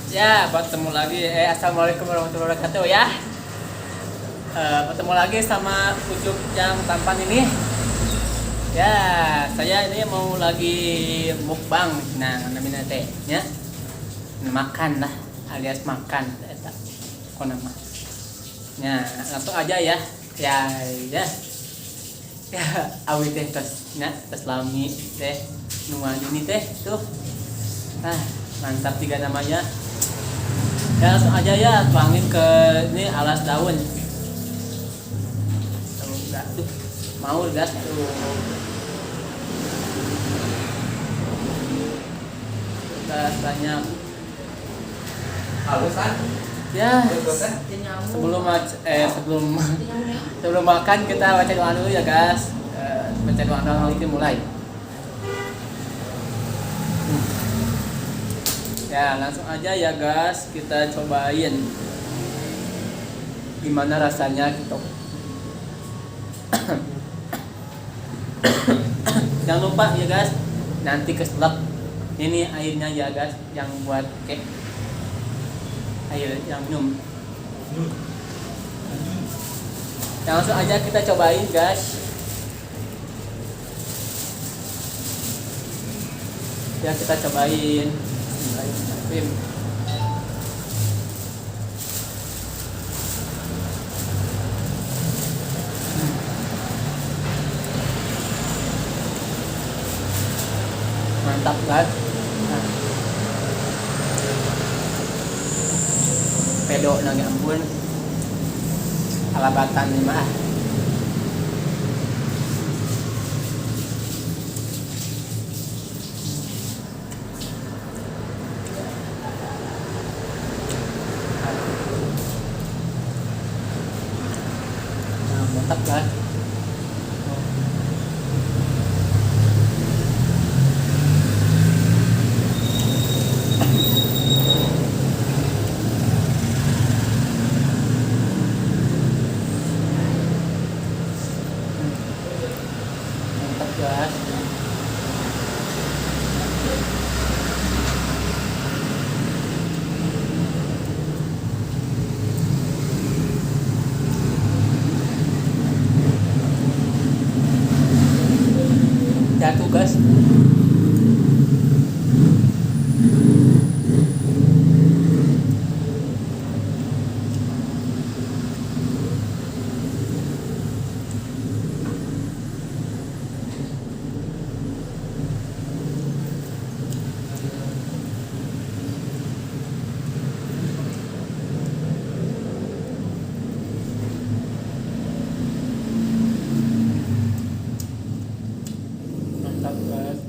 Ya, bertemu lagi. Assalamualaikum warahmatullahi wabarakatuh ya. Bertemu lagi sama Ucup yang tampan ini. Ya, saya ini mau lagi mukbang. Nah, namanya teh, ya. Makan lah, alias makan. Eta, kok nama? Ya, langsung aja ya. Ya. Ya, awi teh tos, ya, tos lami teh, nuan ini teh tuh. Nah, mantap juga namanya. Ya langsung aja ya tuangin ke ini alas daun. Tuh, enggak tuh. Mau gas tuh. Gas banyak. Halus kan? Ya, Halus kan? sebelum sebelum makan kita baca doa dulu ya, guys. Baca doa dulu itu mulai. Ya, langsung aja ya, guys. Kita cobain gimana rasanya gitu. Jangan lupa ya, guys. Nanti keselak. Ini airnya ya, guys, yang buat cake. Air yang minum. Ya, langsung aja kita cobain, guys. Ya, kita cobain. Bismillahirrahmanirrahim. Mantap kan? Nah, pedo nang ampun. Alabatan nih mah. Nah, mantap kan? Mantap guys. Jatuh guys. Mantap guys.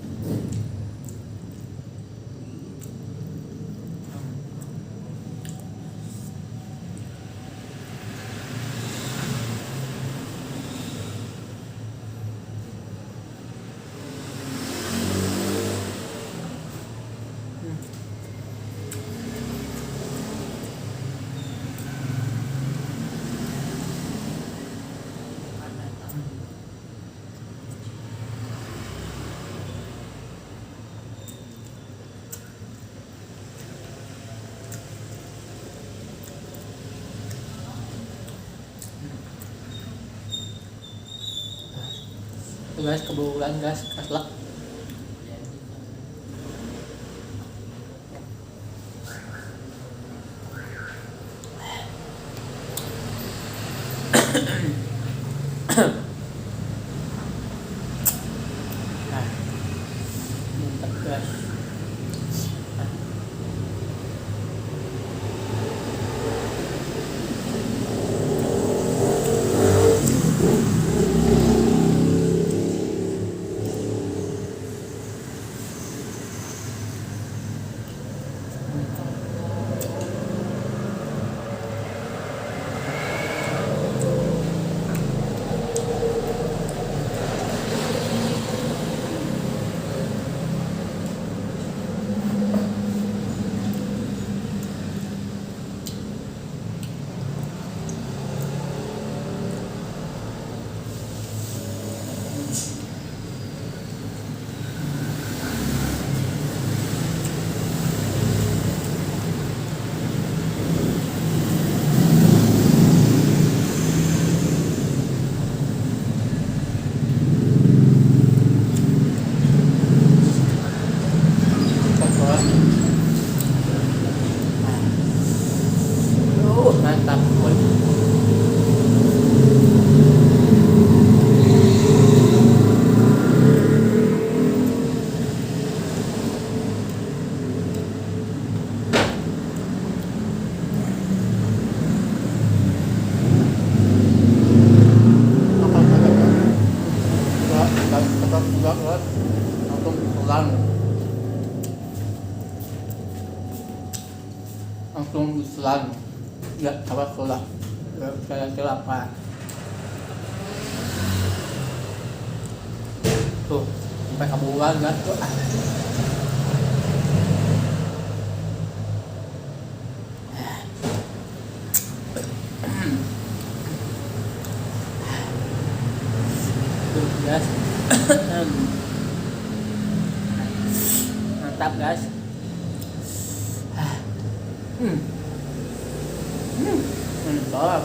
Tuh guys, kebetulan guys, keselak. Nah, mantap guys. Nah, langsung ditelan, nggak salah saya apa tuh sampai kebuang nggak tuh tuh guys. Mantap guys. Mantap.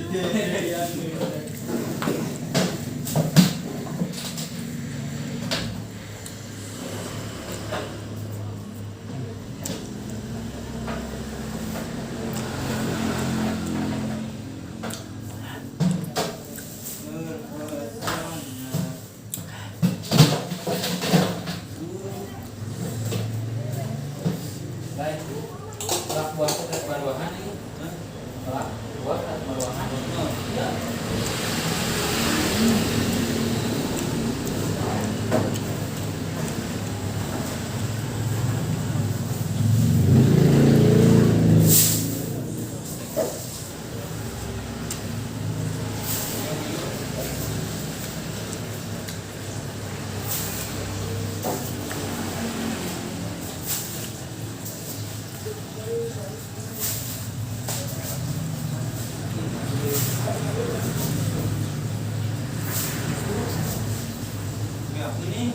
Baik. Kelak buat baruahan ini. Kelak buat baruahan. Iya. Ini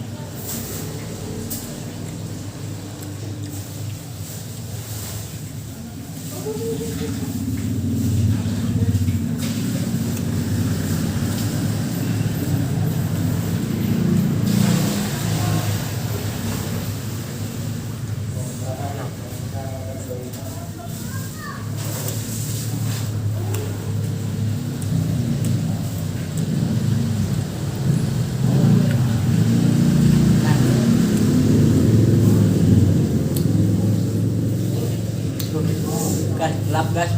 gas, lap gas.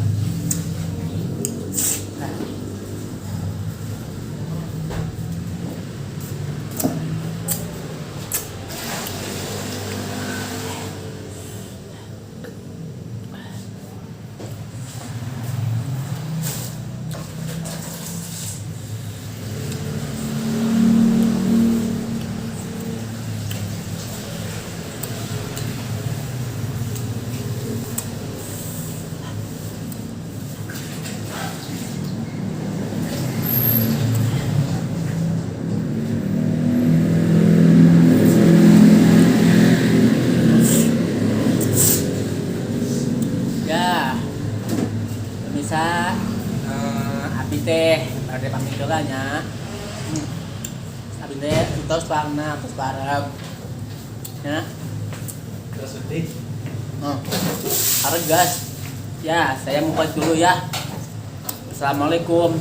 Ya, bisa abi teh pada pamit nya. Abi teh terus parna terus parab. Ya. Terus udik. Harus gas. Ya, saya mau pamit dulu ya. Assalamualaikum.